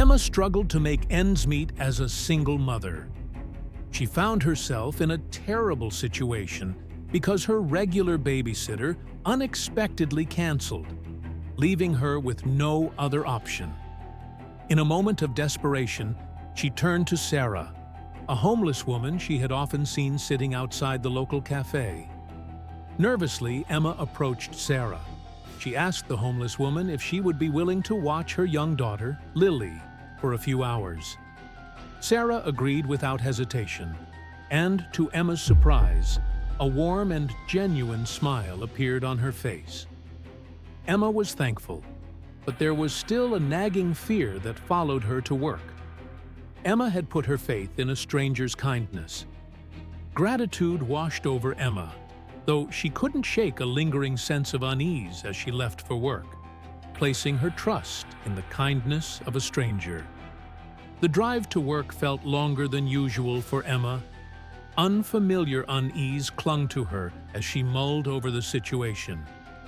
Emma struggled to make ends meet as a single mother. She found herself in a terrible situation because her regular babysitter unexpectedly canceled, leaving her with no other option. In a moment of desperation, she turned to Sarah, a homeless woman she had often seen sitting outside the local cafe. Nervously, Emma approached Sarah. She asked the homeless woman if she would be willing to watch her young daughter, Lily, for a few hours. Sarah agreed without hesitation, and to Emma's surprise, a warm and genuine smile appeared on her face. Emma was thankful, but there was still a nagging fear that followed her to work. Emma had put her faith in a stranger's kindness. Gratitude washed over Emma, though she couldn't shake a lingering sense of unease as she left for work, placing her trust in the kindness of a stranger. The drive to work felt longer than usual for Emma. Unfamiliar unease clung to her as she mulled over the situation.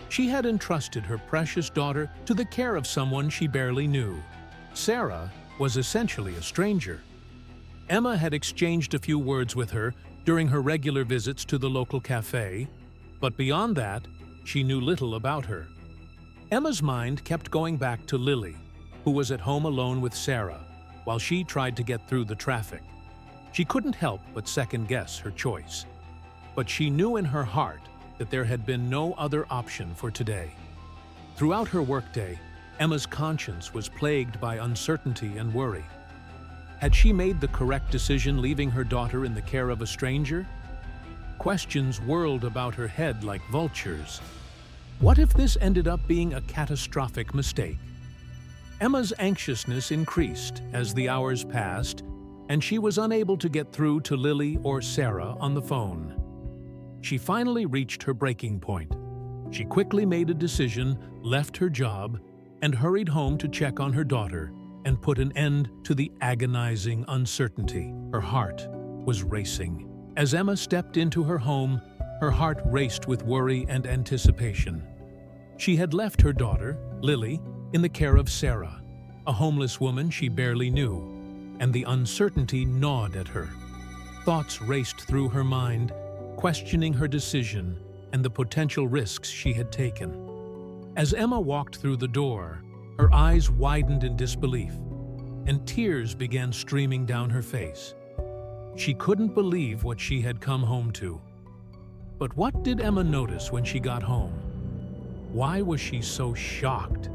She had entrusted her precious daughter to the care of someone she barely knew. Sarah was essentially a stranger. Emma had exchanged a few words with her during her regular visits to the local cafe, but beyond that, she knew little about her. Emma's mind kept going back to Lily, who was at home alone with Sarah, while she tried to get through the traffic. She couldn't help but second-guess her choice. But she knew in her heart that there had been no other option for today. Throughout her workday, Emma's conscience was plagued by uncertainty and worry. Had she made the correct decision leaving her daughter in the care of a stranger? Questions whirled about her head like vultures. What if this ended up being a catastrophic mistake? Emma's anxiousness increased as the hours passed, and she was unable to get through to Lily or Sarah on the phone. She finally reached her breaking point. She quickly made a decision, left her job, and hurried home to check on her daughter and put an end to the agonizing uncertainty. Her heart was racing. As Emma stepped into her home, her heart raced with worry and anticipation. She had left her daughter, Lily, in the care of Sarah, a homeless woman she barely knew, and the uncertainty gnawed at her. Thoughts raced through her mind, questioning her decision and the potential risks she had taken. As Emma walked through the door, her eyes widened in disbelief, and tears began streaming down her face. She couldn't believe what she had come home to. But what did Emma notice when she got home? Why was she so shocked?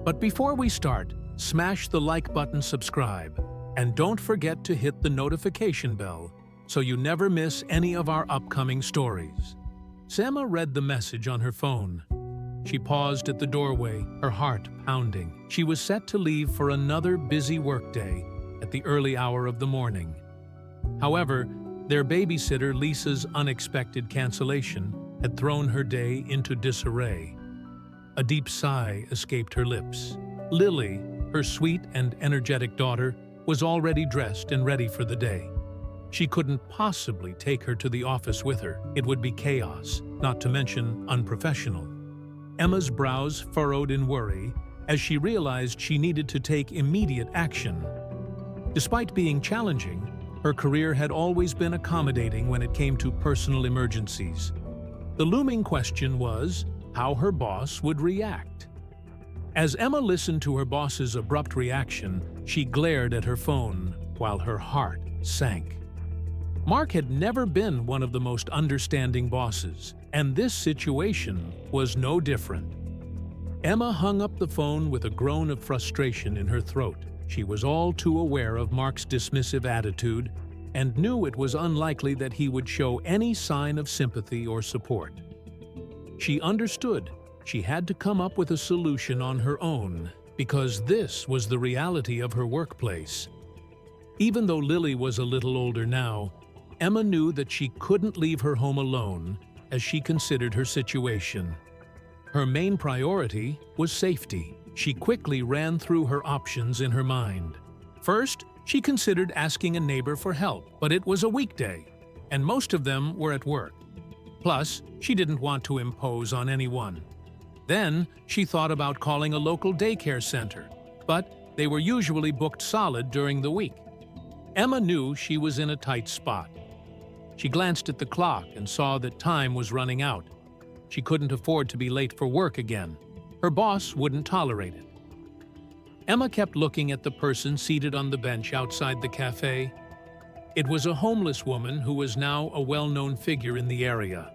But before we start, smash the like button, subscribe, and don't forget to hit the notification bell so you never miss any of our upcoming stories. Emma read the message on her phone. She paused at the doorway, her heart pounding. She was set to leave for another busy workday at the early hour of the morning. However, their babysitter Lisa's unexpected cancellation had thrown her day into disarray. A deep sigh escaped her lips. Lily, her sweet and energetic daughter, was already dressed and ready for the day. She couldn't possibly take her to the office with her. It would be chaos, not to mention unprofessional. Emma's brows furrowed in worry as she realized she needed to take immediate action. Despite being challenging, her career had always been accommodating when it came to personal emergencies. The looming question was how her boss would react. As Emma listened to her boss's abrupt reaction, she glared at her phone while her heart sank. Mark had never been one of the most understanding bosses, and this situation was no different. Emma hung up the phone with a groan of frustration in her throat. She was all too aware of Mark's dismissive attitude and knew it was unlikely that he would show any sign of sympathy or support. She understood she had to come up with a solution on her own because this was the reality of her workplace. Even though Lily was a little older now, Emma knew that she couldn't leave her home alone as she considered her situation. Her main priority was safety. She quickly ran through her options in her mind. First, she considered asking a neighbor for help, but it was a weekday, and most of them were at work. Plus, she didn't want to impose on anyone. Then, she thought about calling a local daycare center, but They were usually booked solid during the week. Emma knew she was in a tight spot. She glanced at the clock and saw that time was running out. She couldn't afford to be late for work again. Her boss wouldn't tolerate it. Emma kept looking at the person seated on the bench outside the cafe. It was a homeless woman who was now a well-known figure in the area.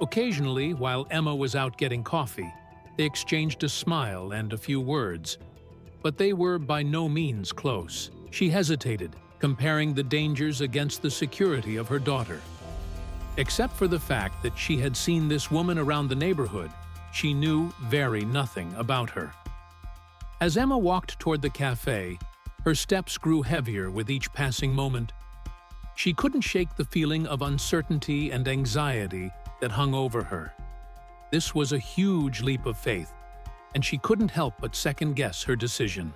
Occasionally, while Emma was out getting coffee, they exchanged a smile and a few words, but they were by no means close. She hesitated, comparing the dangers against the security of her daughter. Except for the fact that she had seen this woman around the neighborhood, she knew very nothing about her. As Emma walked toward the cafe, her steps grew heavier with each passing moment. She couldn't shake the feeling of uncertainty and anxiety that hung over her. This was a huge leap of faith, and she couldn't help but second-guess her decision.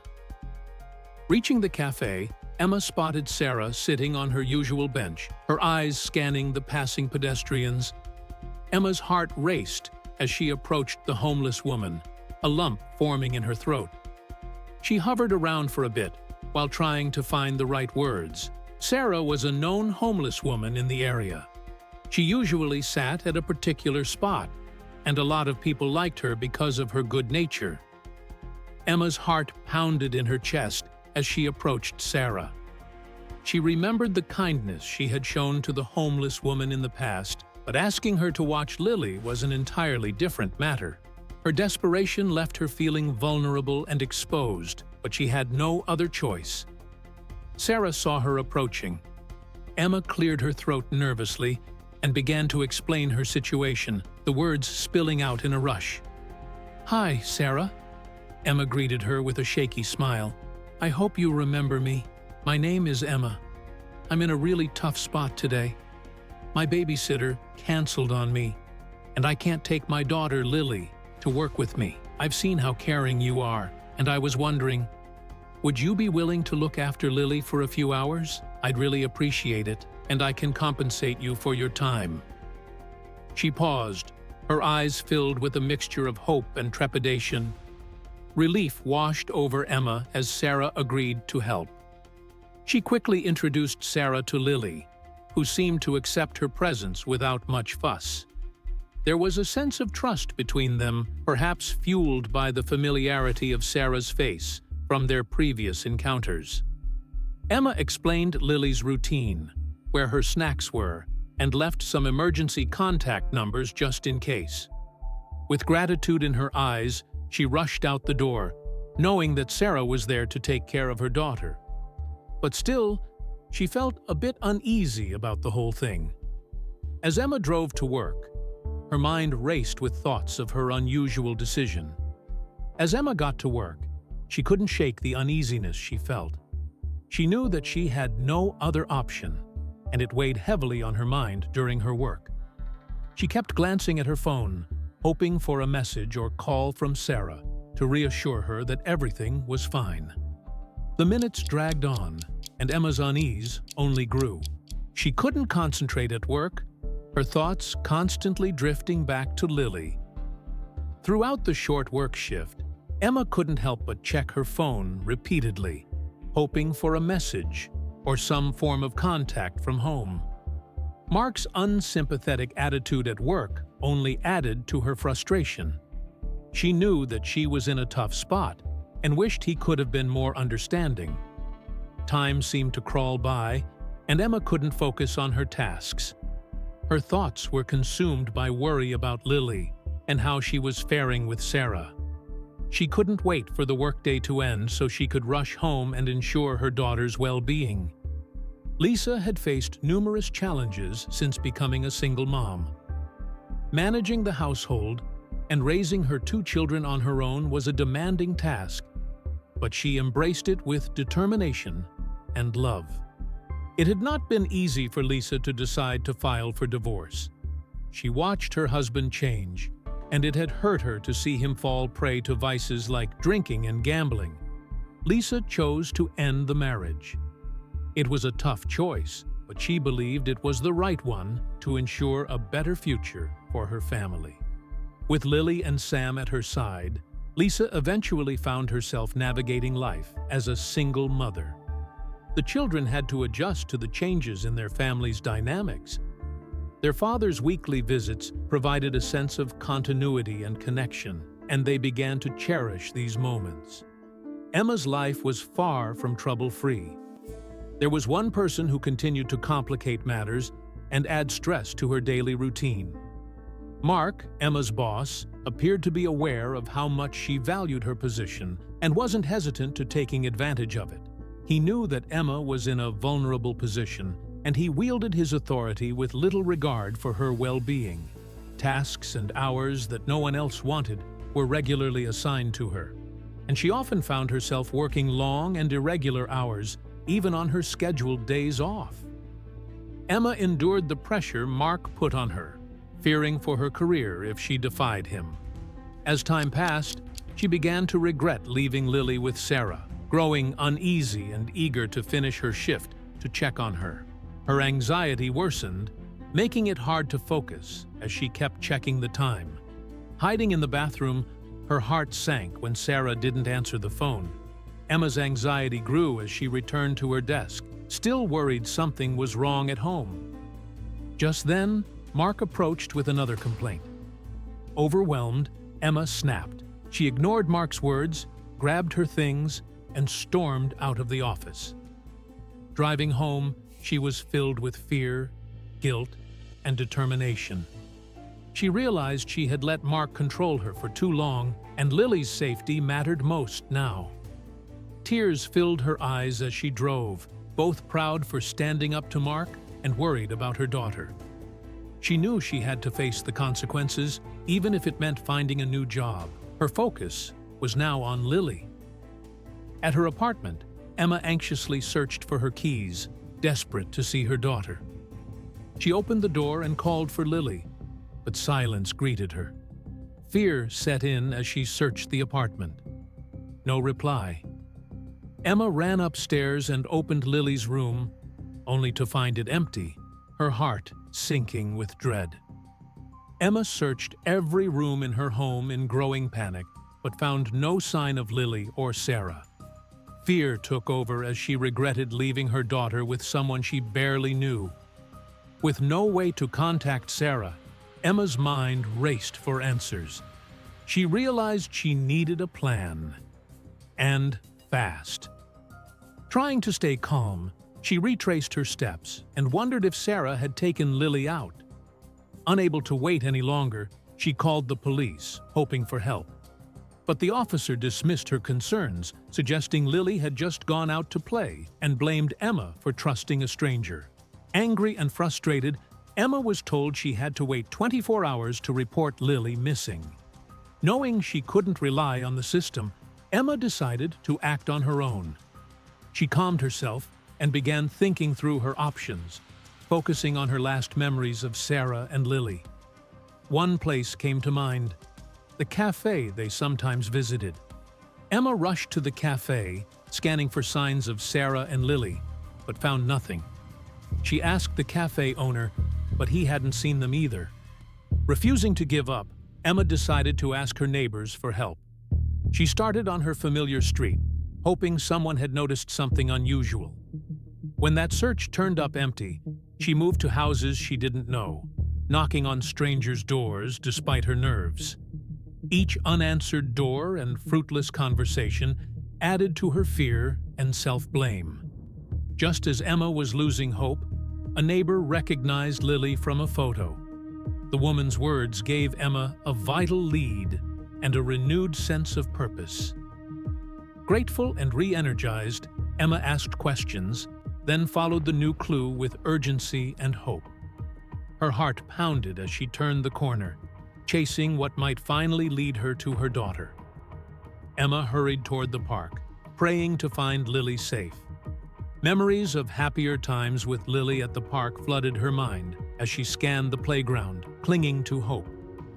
Reaching the cafe, Emma spotted Sarah sitting on her usual bench, her eyes scanning the passing pedestrians. Emma's heart raced as she approached the homeless woman, a lump forming in her throat. She hovered around for a bit while trying to find the right words. Sarah was a known homeless woman in the area. She usually sat at a particular spot, and a lot of people liked her because of her good nature. Emma's heart pounded in her chest as she approached Sarah. She remembered the kindness she had shown to the homeless woman in the past, but asking her to watch Lily was an entirely different matter. Her desperation left her feeling vulnerable and exposed, but she had no other choice. Sarah saw her approaching. Emma cleared her throat nervously and began to explain her situation, the words spilling out in a rush. "Hi, Sarah." Emma greeted her with a shaky smile. "I hope you remember me. My name is Emma. I'm in a really tough spot today. My babysitter canceled on me, and I can't take my daughter, Lily, to work with me. I've seen how caring you are, and I was wondering, would you be willing to look after Lily for a few hours? I'd really appreciate it, and I can compensate you for your time." She paused, her eyes filled with a mixture of hope and trepidation. Relief washed over Emma as Sarah agreed to help. She quickly introduced Sarah to Lily, who seemed to accept her presence without much fuss. There was a sense of trust between them, perhaps fueled by the familiarity of Sarah's face from their previous encounters. Emma explained Lily's routine, where her snacks were, and left some emergency contact numbers just in case. With gratitude in her eyes, she rushed out the door, knowing that Sarah was there to take care of her daughter. But still, she felt a bit uneasy about the whole thing. As Emma drove to work, her mind raced with thoughts of her unusual decision. As Emma got to work, she couldn't shake the uneasiness she felt. She knew that she had no other option, and it weighed heavily on her mind during her work. She kept glancing at her phone, hoping for a message or call from Sarah to reassure her that everything was fine. The minutes dragged on, and Emma's unease only grew. She couldn't concentrate at work, her thoughts constantly drifting back to Lily. Throughout the short work shift, Emma couldn't help but check her phone repeatedly, hoping for a message or some form of contact from home. Mark's unsympathetic attitude at work only added to her frustration. She knew that she was in a tough spot and wished he could have been more understanding. Time seemed to crawl by, and Emma couldn't focus on her tasks. Her thoughts were consumed by worry about Lily and how she was faring with Sarah. She couldn't wait for the workday to end so she could rush home and ensure her daughter's well-being. Lisa had faced numerous challenges since becoming a single mom. Managing the household and raising her two children on her own was a demanding task, but she embraced it with determination and love. It had not been easy for Lisa to decide to file for divorce. She watched her husband change, and it had hurt her to see him fall prey to vices like drinking and gambling. Lisa chose to end the marriage. It was a tough choice, but she believed it was the right one to ensure a better future for her family. With Lily and Sam at her side, Lisa eventually found herself navigating life as a single mother. The children had to adjust to the changes in their family's dynamics. Their father's weekly visits provided a sense of continuity and connection, and they began to cherish these moments. Emma's life was far from trouble-free. There was one person who continued to complicate matters and add stress to her daily routine. Mark, Emma's boss, appeared to be aware of how much she valued her position and wasn't hesitant to taking advantage of it. He knew that Emma was in a vulnerable position, and he wielded his authority with little regard for her well-being. Tasks and hours that no one else wanted were regularly assigned to her, and she often found herself working long and irregular hours, even on her scheduled days off. Emma endured the pressure Mark put on her, fearing for her career if she defied him. As time passed, she began to regret leaving Lily with Sarah, growing uneasy and eager to finish her shift to check on her. Her anxiety worsened, making it hard to focus as she kept checking the time. Hiding in the bathroom, her heart sank when Sarah didn't answer the phone. Emma's anxiety grew as she returned to her desk, still worried something was wrong at home. Just then, Mark approached with another complaint. Overwhelmed, Emma snapped. She ignored Mark's words, grabbed her things, and stormed out of the office. Driving home, she was filled with fear, guilt, and determination. She realized she had let Mark control her for too long, and Lily's safety mattered most now. Tears filled her eyes as she drove, both proud for standing up to Mark and worried about her daughter. She knew she had to face the consequences, even if it meant finding a new job. Her focus was now on Lily. At her apartment, Emma anxiously searched for her keys, desperate to see her daughter. She opened the door and called for Lily, but silence greeted her. Fear set in as she searched the apartment. No reply. Emma ran upstairs and opened Lily's room, only to find it empty, her heart sinking with dread. Emma searched every room in her home in growing panic, but found no sign of Lily or Sarah. Fear took over as she regretted leaving her daughter with someone she barely knew. With no way to contact Sarah, Emma's mind raced for answers. She realized she needed a plan. And fast. Trying to stay calm, she retraced her steps and wondered if Sarah had taken Lily out. Unable to wait any longer, she called the police, hoping for help. But the officer dismissed her concerns, suggesting Lily had just gone out to play and blamed Emma for trusting a stranger. Angry and frustrated, Emma was told she had to wait 24 hours to report Lily missing. Knowing she couldn't rely on the system, Emma decided to act on her own. She calmed herself and began thinking through her options, focusing on her last memories of Sarah and Lily. One place came to mind: the cafe they sometimes visited. Emma rushed to the cafe, scanning for signs of Sarah and Lily, but found nothing. She asked the cafe owner, but he hadn't seen them either. Refusing to give up, Emma decided to ask her neighbors for help. She started on her familiar street, hoping someone had noticed something unusual. When that search turned up empty, she moved to houses she didn't know, knocking on strangers' doors despite her nerves. Each unanswered door and fruitless conversation added to her fear and self-blame. Just as Emma was losing hope, a neighbor recognized Lily from a photo. The woman's words gave Emma a vital lead and a renewed sense of purpose. Grateful and re-energized, Emma asked questions, then followed the new clue with urgency and hope. Her heart pounded as she turned the corner, chasing what might finally lead her to her daughter. Emma hurried toward the park, praying to find Lily safe. Memories of happier times with Lily at the park flooded her mind as she scanned the playground, clinging to hope.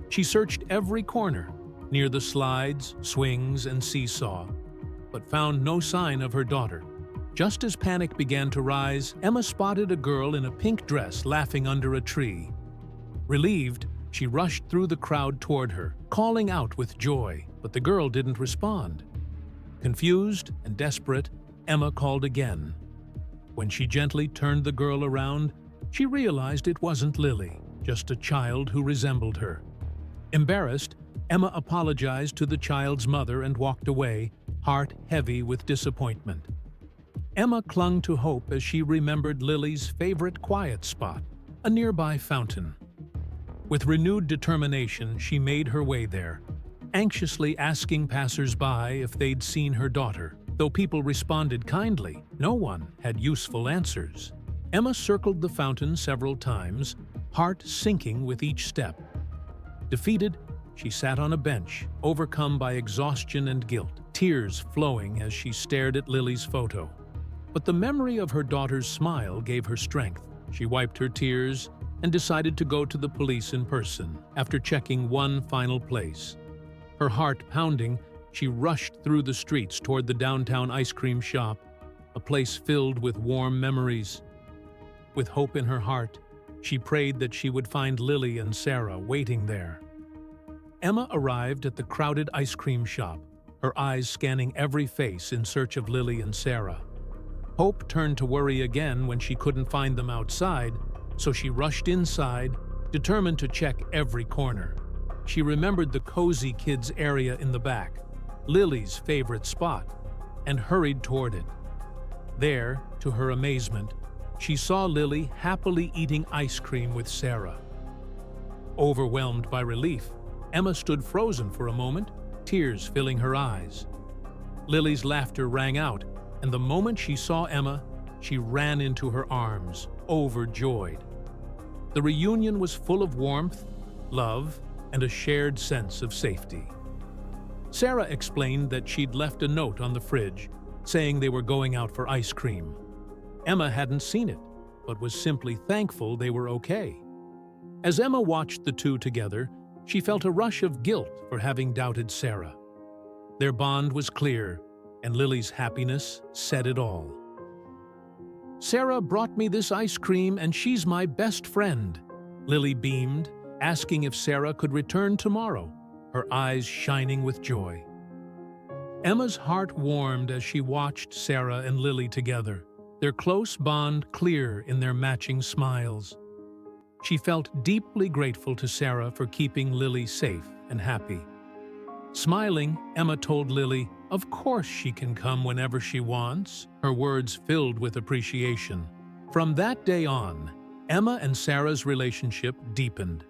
She searched every corner, near the slides, swings, and seesaw, but found no sign of her daughter. Just as panic began to rise, Emma spotted a girl in a pink dress laughing under a tree. Relieved, she rushed through the crowd toward her, calling out with joy, but the girl didn't respond. Confused and desperate, Emma called again. When she gently turned the girl around, she realized it wasn't Lily, just a child who resembled her. Embarrassed, Emma apologized to the child's mother and walked away, heart heavy with disappointment. Emma clung to hope as she remembered Lily's favorite quiet spot, a nearby fountain. With renewed determination, she made her way there, anxiously asking passers-by if they'd seen her daughter. Though people responded kindly, no one had useful answers. Emma circled the fountain several times, heart sinking with each step. Defeated, she sat on a bench, overcome by exhaustion and guilt, tears flowing as she stared at Lily's photo. But the memory of her daughter's smile gave her strength. She wiped her tears and decided to go to the police in person after checking one final place. Her heart pounding, she rushed through the streets toward the downtown ice cream shop, a place filled with warm memories. With hope in her heart, she prayed that she would find Lily and Sarah waiting there. Emma arrived at the crowded ice cream shop, her eyes scanning every face in search of Lily and Sarah. Hope turned to worry again when she couldn't find them outside, so she rushed inside, determined to check every corner. She remembered the cozy kids area in the back, Lily's favorite spot, and hurried toward it. There, to her amazement, she saw Lily happily eating ice cream with Sarah. Overwhelmed by relief, Emma stood frozen for a moment, tears filling her eyes. Lily's laughter rang out, and the moment she saw Emma, she ran into her arms, overjoyed. The reunion was full of warmth, love, and a shared sense of safety. Sarah explained that she'd left a note on the fridge, saying they were going out for ice cream. Emma hadn't seen it, but was simply thankful they were okay. As Emma watched the two together, she felt a rush of guilt for having doubted Sarah. Their bond was clear, and Lily's happiness said it all. "Sarah brought me this ice cream and she's my best friend," Lily beamed, asking if Sarah could return tomorrow, her eyes shining with joy. Emma's heart warmed as she watched Sarah and Lily together, their close bond clear in their matching smiles. She felt deeply grateful to Sarah for keeping Lily safe and happy. Smiling, Emma told Lily, of course she can come whenever she wants, her words filled with appreciation. From that day on, Emma and Sarah's relationship deepened.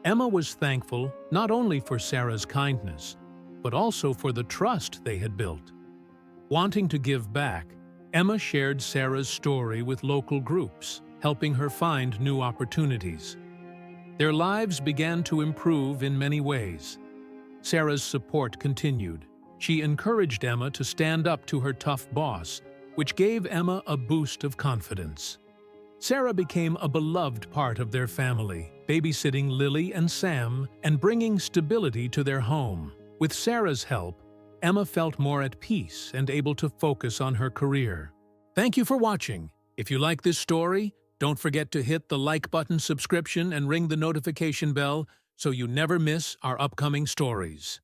Emma was thankful not only for Sarah's kindness, but also for the trust they had built. Wanting to give back, Emma shared Sarah's story with local groups, helping her find new opportunities. Their lives began to improve in many ways. Sarah's support continued. She encouraged Emma to stand up to her tough boss, which gave Emma a boost of confidence. Sarah became a beloved part of their family, babysitting Lily and Sam and bringing stability to their home. With Sarah's help, Emma felt more at peace and able to focus on her career. Thank you for watching. If you like this story, don't forget to hit the like button, subscription, and ring the notification bell so you never miss our upcoming stories.